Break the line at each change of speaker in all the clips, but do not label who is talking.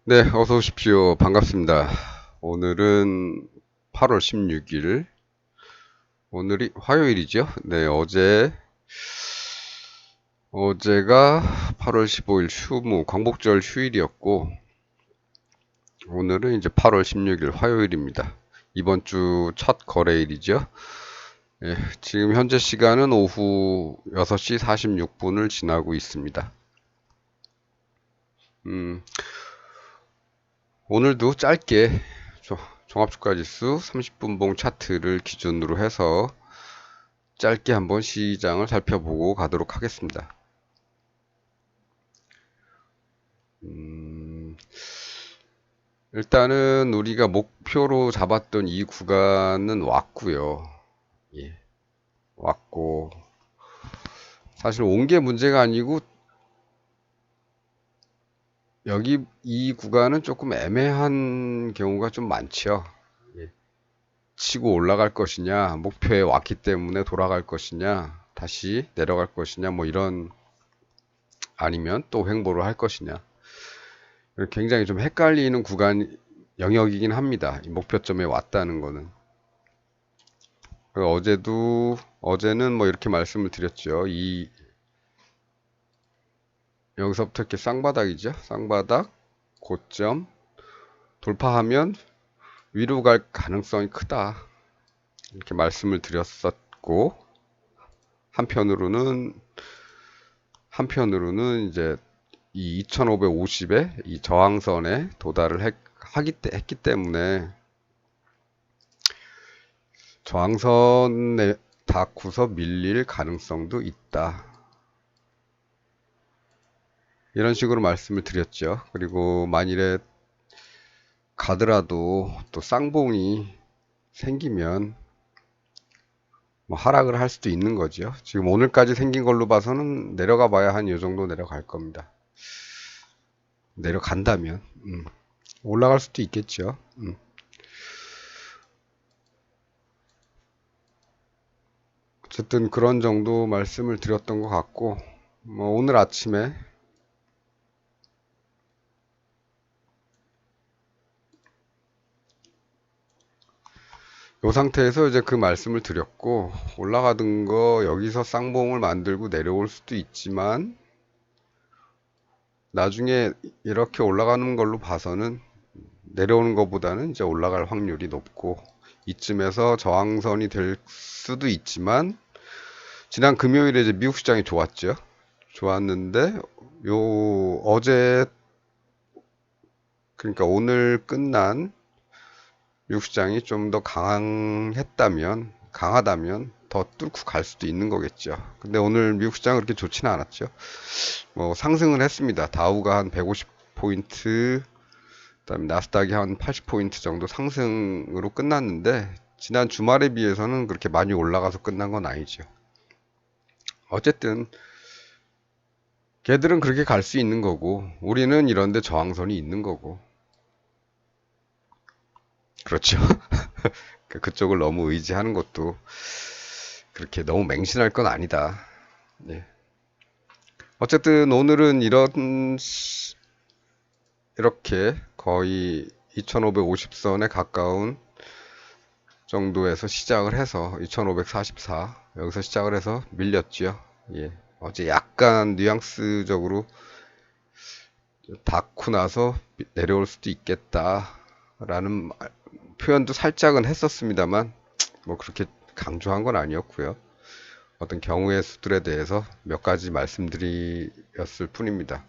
네, 어서 오십시오. 반갑습니다. 오늘은 8월 16일, 오늘이 화요일이죠. 네, 어제가 8월 15일 광복절 휴일이었고, 오늘은 이제 8월 16일 화요일입니다. 이번 주 첫 거래일이죠. 예, 지금 현재 시간은 오후 6시 46분을 지나고 있습니다. 음, 오늘도 짧게 종합주가지수 30분봉 차트를 기준으로 해서 짧게 한번 시장을 살펴보고 가도록 하겠습니다. 일단은 우리가 목표로 잡았던 이 구간은 왔고요. 예, 왔고 사실 온 게 문제가 아니고 여기 이 구간은 조금 애매한 경우가 좀 많죠. 예, 치고 올라갈 것이냐, 목표에 왔기 때문에 돌아갈 것이냐, 다시 내려갈 것이냐, 뭐 이런 아니면 또 횡보를 할 것이냐. 굉장히 좀 헷갈리는 구간 영역이긴 합니다. 이 목표점에 왔다는 거는. 어제는 뭐 이렇게 말씀을 드렸죠. 여기서부터 이렇게 쌍바닥이죠. 쌍바닥, 고점, 돌파하면 위로 갈 가능성이 크다. 이렇게 말씀을 드렸었고, 한편으로는, 한편으로는 이제 이 2550에 이 저항선에 했기 때문에 저항선에 닿고서 밀릴 가능성도 있다. 이런 식으로 말씀을 드렸죠. 그리고 만일에 가더라도 또 쌍봉이 생기면 뭐 하락을 할 수도 있는 거죠. 지금 오늘까지 생긴 걸로 봐서는 내려가 봐야 한 이 정도 내려갈 겁니다. 내려간다면 올라갈 수도 있겠죠. 어쨌든 그런 정도 말씀을 드렸던 것 같고 뭐 오늘 아침에 이 상태에서 이제 그 말씀을 드렸고 올라가던 거 여기서 쌍봉을 만들고 내려올 수도 있지만 나중에 이렇게 올라가는 걸로 봐서는 내려오는 것보다는 이제 올라갈 확률이 높고 이쯤에서 저항선이 될 수도 있지만 지난 금요일에 이제 미국 시장이 좋았죠. 좋았는데 어제 그러니까 오늘 끝난 미국 시장이 좀 더 강하다면 더 뚫고 갈 수도 있는 거겠죠. 근데 오늘 미국 시장은 그렇게 좋지는 않았죠. 뭐 상승을 했습니다. 다우가 한 150포인트, 그다음에 나스닥이 한 80포인트 정도 상승으로 끝났는데 지난 주말에 비해서는 그렇게 많이 올라가서 끝난 건 아니죠. 어쨌든 걔들은 그렇게 갈 수 있는 거고 우리는 이런데 저항선이 있는 거고 그렇죠. 그쪽을 너무 의지하는 것도 그렇게 너무 맹신할 건 아니다. 예. 어쨌든 오늘은 이렇게 거의 2550선에 가까운 정도에서 시작을 해서 2544 여기서 시작을 해서 밀렸죠. 예. 어제 약간 뉘앙스적으로 닿고 나서 내려올 수도 있겠다라는 표현도 살짝은 했었습니다만 뭐 그렇게 강조한 건 아니었고요. 어떤 경우의 수들에 대해서 몇 가지 말씀드렸을 뿐입니다.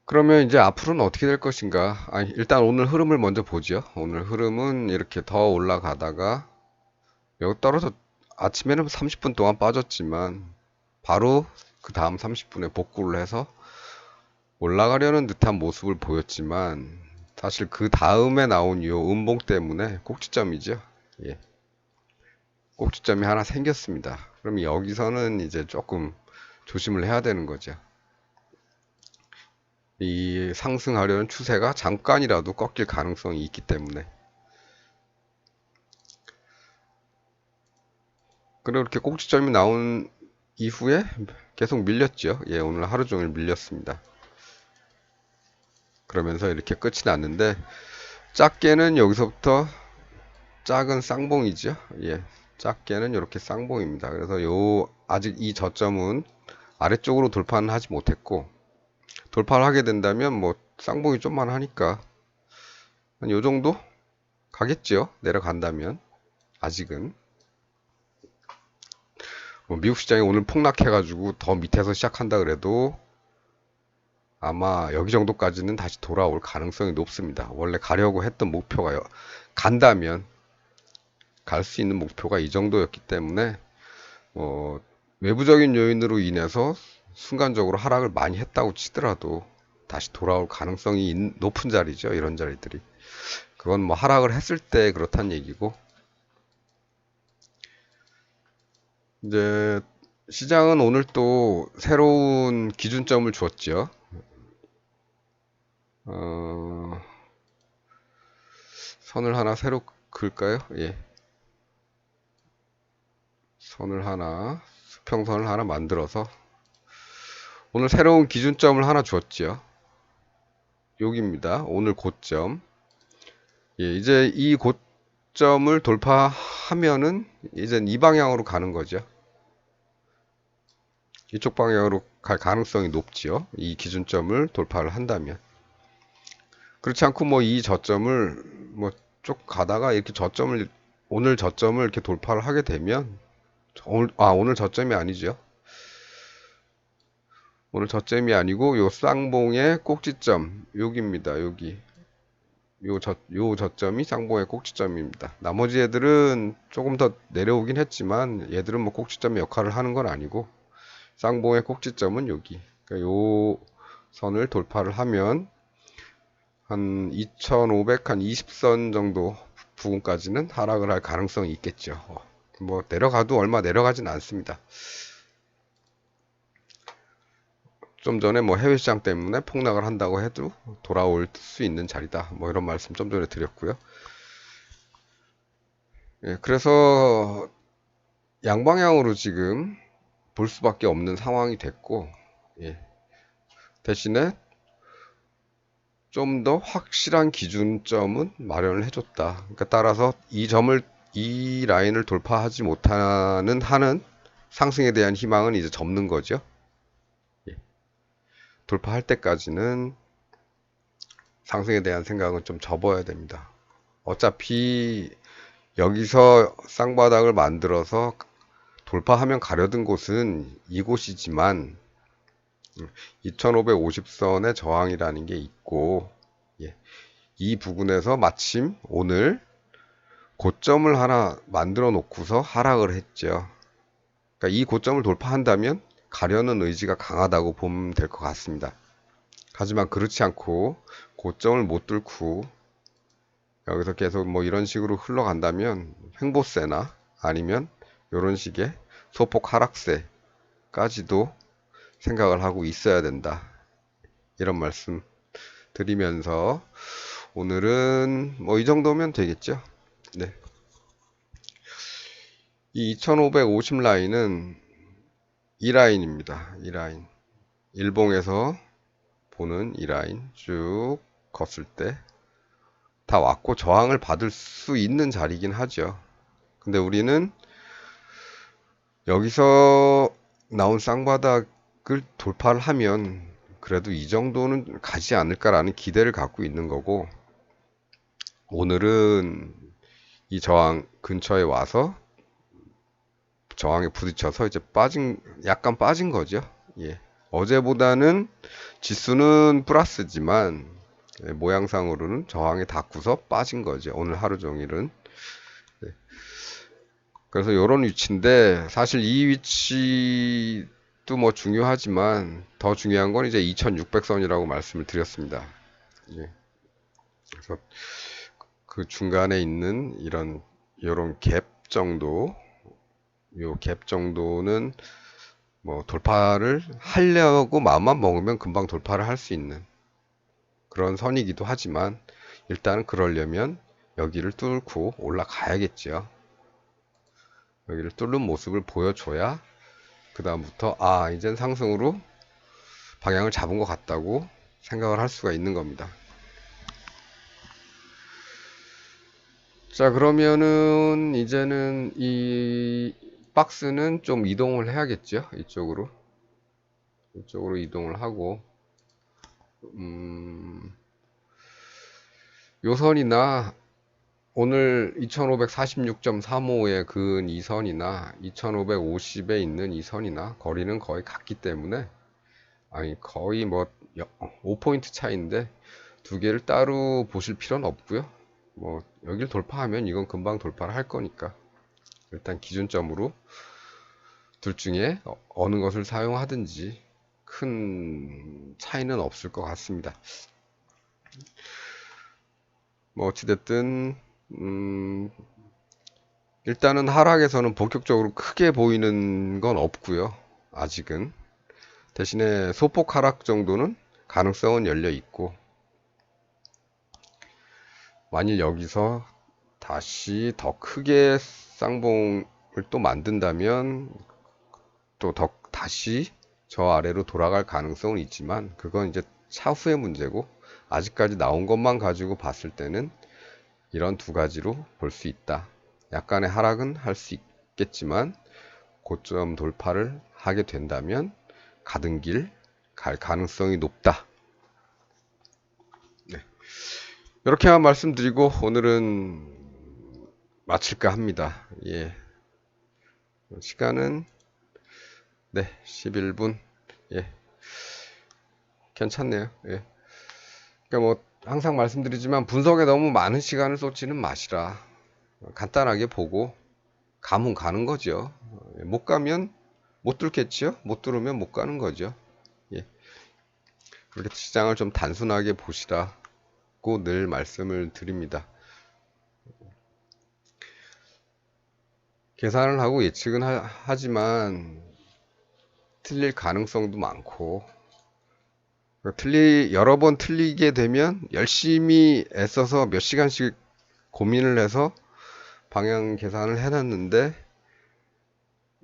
그러면 이제 앞으로는 어떻게 될 것인가? 일단 오늘 흐름을 먼저 보죠. 오늘 흐름은 이렇게 더 올라가다가 여기 떨어져 아침에는 30분 동안 빠졌지만 바로 그 다음 30분에 복구를 해서 올라가려는 듯한 모습을 보였지만 사실 그 다음에 나온 이 음봉 때문에 꼭지점이죠. 예. 꼭지점이 하나 생겼습니다. 그럼 여기서는 이제 조금 조심을 해야 되는 거죠. 이 상승하려는 추세가 잠깐이라도 꺾일 가능성이 있기 때문에. 그리고 이렇게 꼭지점이 나온 이후에 계속 밀렸죠. 예, 오늘 하루 종일 밀렸습니다. 그러면서 이렇게 끝이 났는데, 작게는 여기서부터 작은 쌍봉이죠. 예. 작게는 이렇게 쌍봉입니다. 그래서 아직 이 저점은 아래쪽으로 돌파는 하지 못했고, 돌파를 하게 된다면 뭐 쌍봉이 좀만 하니까 한 요 정도 가겠죠. 내려간다면. 아직은. 뭐 미국 시장이 오늘 폭락해가지고 더 밑에서 시작한다 그래도 아마 여기 정도까지는 다시 돌아올 가능성이 높습니다. 원래 가려고 했던 목표가요. 간다면 갈 수 있는 목표가 이 정도였기 때문에 외부적인 요인으로 인해서 순간적으로 하락을 많이 했다고 치더라도 다시 돌아올 가능성이 높은 자리죠. 이런 자리들이. 그건 뭐 하락을 했을 때 그렇다는 얘기고, 이제 시장은 오늘 또 새로운 기준점을 주었죠. 어, 선을 하나 새로 그을까요? 예. 수평선을 하나 만들어서 오늘 새로운 기준점을 하나 주었지요. 여기입니다. 오늘 고점. 예, 이제 이 고점을 돌파하면은 이제 이 방향으로 가는 거죠. 이쪽 방향으로 갈 가능성이 높지요. 이 기준점을 돌파를 한다면. 그렇지 않고 뭐 이 저점을 뭐 쭉 가다가 이렇게 오늘 저점을 이렇게 돌파를 하게 되면 오늘 저점이 아니죠. 오늘 저점이 아니고 요 쌍봉의 꼭지점 여기입니다. 여기 요 저점이 쌍봉의 꼭지점입니다. 나머지 애들은 조금 더 내려오긴 했지만 얘들은 뭐 꼭지점의 역할을 하는 건 아니고 쌍봉의 꼭지점은 여기. 그러니까 요 선을 돌파를 하면 한 2500, 한 20선 정도 부근까지는 하락을 할 가능성이 있겠죠. 뭐 내려가도 얼마 내려가진 않습니다. 좀 전에 뭐 해외 시장 때문에 폭락을 한다고 해도 돌아올 수 있는 자리다. 뭐 이런 말씀 좀 전에 드렸고요. 예, 그래서 양방향으로 지금 볼 수밖에 없는 상황이 됐고, 예, 대신에 좀 더 확실한 기준점은 마련을 해줬다. 그러니까 따라서 이 라인을 돌파하지 못하는 한은 상승에 대한 희망은 이제 접는 거죠. 예, 돌파할 때까지는 상승에 대한 생각은 좀 접어야 됩니다. 어차피 여기서 쌍바닥을 만들어서 돌파하면 가려던 곳은 이곳이지만 2550선의 저항이라는 게 있고, 예, 이 부분에서 마침 오늘 고점을 하나 만들어 놓고서 하락을 했죠. 그러니까 이 고점을 돌파한다면 가려는 의지가 강하다고 보면 될 것 같습니다. 하지만 그렇지 않고 고점을 못 뚫고 여기서 계속 뭐 이런 식으로 흘러간다면 횡보세나 아니면 이런 식의 소폭 하락세까지도 생각을 하고 있어야 된다. 이런 말씀 드리면서 오늘은 뭐 이 정도면 되겠죠. 네. 이 2550 라인은 이 라인입니다. 이 라인. 일봉에서 보는 이 라인 쭉 걷을 때 다 왔고 저항을 받을 수 있는 자리긴 하죠. 근데 우리는 여기서 나온 쌍바닥을 돌파를 하면 그래도 이 정도는 가지 않을까라는 기대를 갖고 있는 거고, 오늘은 이 저항 근처에 와서 저항에 부딪혀서 이제 약간 빠진 거죠. 예. 어제보다는 지수는 플러스지만 모양상으로는 저항에 닿고서 빠진 거죠. 오늘 하루 종일은. 네. 그래서 이런 위치인데 사실 이 위치도 뭐 중요하지만 더 중요한 건 이제 2600선이라고 말씀을 드렸습니다. 예. 그래서 그 중간에 있는 이런 갭 정도, 요 갭 정도는 뭐 돌파를 하려고 마음만 먹으면 금방 돌파를 할 수 있는 그런 선이기도 하지만 일단은 그러려면 여기를 뚫고 올라가야겠죠. 여기를 뚫는 모습을 보여줘야 그 다음부터 이젠 상승으로 방향을 잡은 것 같다고 생각을 할 수가 있는 겁니다. 자, 그러면은 이제는 이 박스는 좀 이동을 해야겠죠? 이쪽으로 이동을 하고, 요 선이나 오늘 2546.35에 그은 이 선이나 2550에 있는 이 선이나 거리는 거의 같기 때문에, 아니 거의 뭐 5포인트 차이인데 두 개를 따로 보실 필요는 없고요. 뭐 여길 돌파하면 이건 금방 돌파를 할 거니까 일단 기준점으로 둘 중에 어느 것을 사용하든지 큰 차이는 없을 것 같습니다. 뭐 어찌됐든 일단은 하락에서는 본격적으로 크게 보이는 건 없고요. 아직은. 대신에 소폭 하락 정도는 가능성은 열려 있고, 만일 여기서 다시 더 크게 쌍봉을 또 만든다면 또 다시 저 아래로 돌아갈 가능성은 있지만 그건 이제 차후의 문제고, 아직까지 나온 것만 가지고 봤을 때는 이런 두 가지로 볼 수 있다. 약간의 하락은 할 수 있겠지만 고점 돌파를 하게 된다면 가던 길 갈 가능성이 높다. 네. 이렇게만 말씀드리고 오늘은 마칠까 합니다. 예. 시간은 네, 11분. 예. 괜찮네요. 예. 그러니까 뭐 항상 말씀드리지만 분석에 너무 많은 시간을 쏟지는 마시라. 간단하게 보고 가면 가는 거죠. 못 가면 못 뚫겠지요. 못 뚫으면 못 가는 거죠. 예. 그렇게 시장을 좀 단순하게 보시라고 늘 말씀을 드립니다. 계산을 하고 예측은 하지만 틀릴 가능성도 많고, 여러 번 틀리게 되면 열심히 애써서 몇 시간씩 고민을 해서 방향 계산을 해놨는데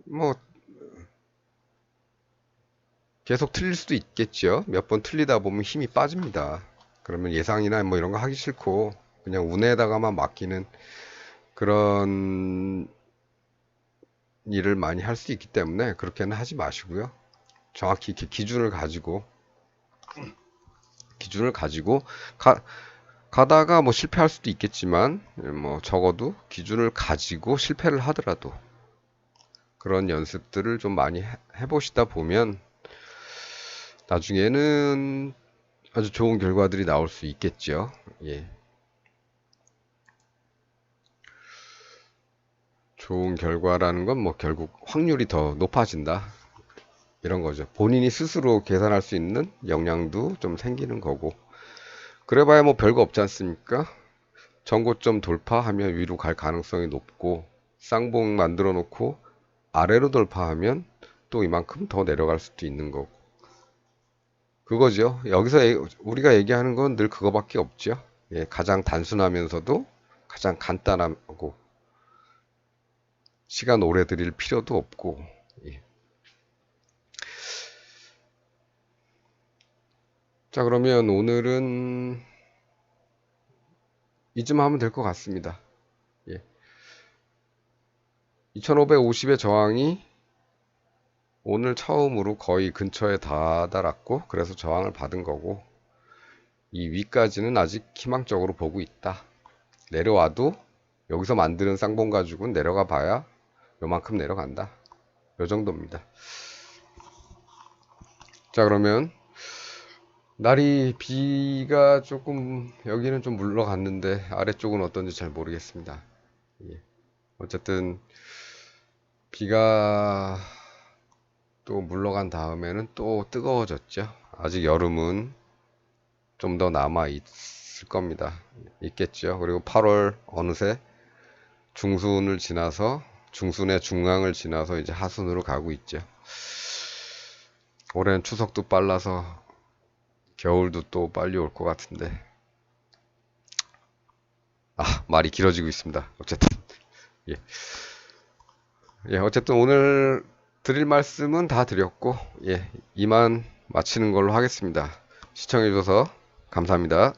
뭐 계속 틀릴 수도 있겠죠. 몇 번 틀리다 보면 힘이 빠집니다. 그러면 예상이나 뭐 이런 거 하기 싫고 그냥 운에다가만 맡기는 그런 일을 많이 할 수 있기 때문에 그렇게는 하지 마시고요. 정확히 이렇게 기준을 가지고 가다가 뭐 실패할 수도 있겠지만 뭐 적어도 기준을 가지고 실패를 하더라도 그런 연습들을 좀 많이 해보시다 보면 나중에는 아주 좋은 결과들이 나올 수 있겠죠. 예. 좋은 결과라는 건 뭐 결국 확률이 더 높아진다. 이런 거죠. 본인이 스스로 계산할 수 있는 역량도 좀 생기는 거고. 그래봐야 뭐 별거 없지 않습니까? 전고점 돌파하면 위로 갈 가능성이 높고, 쌍봉 만들어 놓고 아래로 돌파하면 또 이만큼 더 내려갈 수도 있는 거고. 그거죠. 여기서 우리가 얘기하는 건 늘 그거밖에 없죠. 예, 가장 단순하면서도 가장 간단하고 시간 오래 들일 필요도 없고. 예. 자, 그러면 오늘은 이쯤 하면 될 것 같습니다. 예. 2550의 저항이 오늘 처음으로 거의 근처에 다다랐고, 그래서 저항을 받은 거고, 이 위까지는 아직 희망적으로 보고 있다. 내려와도 여기서 만드는 쌍봉 가지고는 내려가 봐야 요만큼 내려간다. 요 정도입니다. 자, 그러면 날이 비가 조금 여기는 좀 물러갔는데 아래쪽은 어떤지 잘 모르겠습니다. 예. 어쨌든 비가 또 물러간 다음에는 또 뜨거워졌죠. 아직 여름은 좀 더 남아 있을 겁니다. 있겠죠. 그리고 8월 어느새 중순을 지나서 중순의 중앙을 지나서 이제 하순으로 가고 있죠. 올해는 추석도 빨라서 겨울도 또 빨리 올 것 같은데. 말이 길어지고 있습니다. 어쨌든. 예. 예, 어쨌든 오늘 드릴 말씀은 다 드렸고, 예, 이만 마치는 걸로 하겠습니다. 시청해주셔서 감사합니다.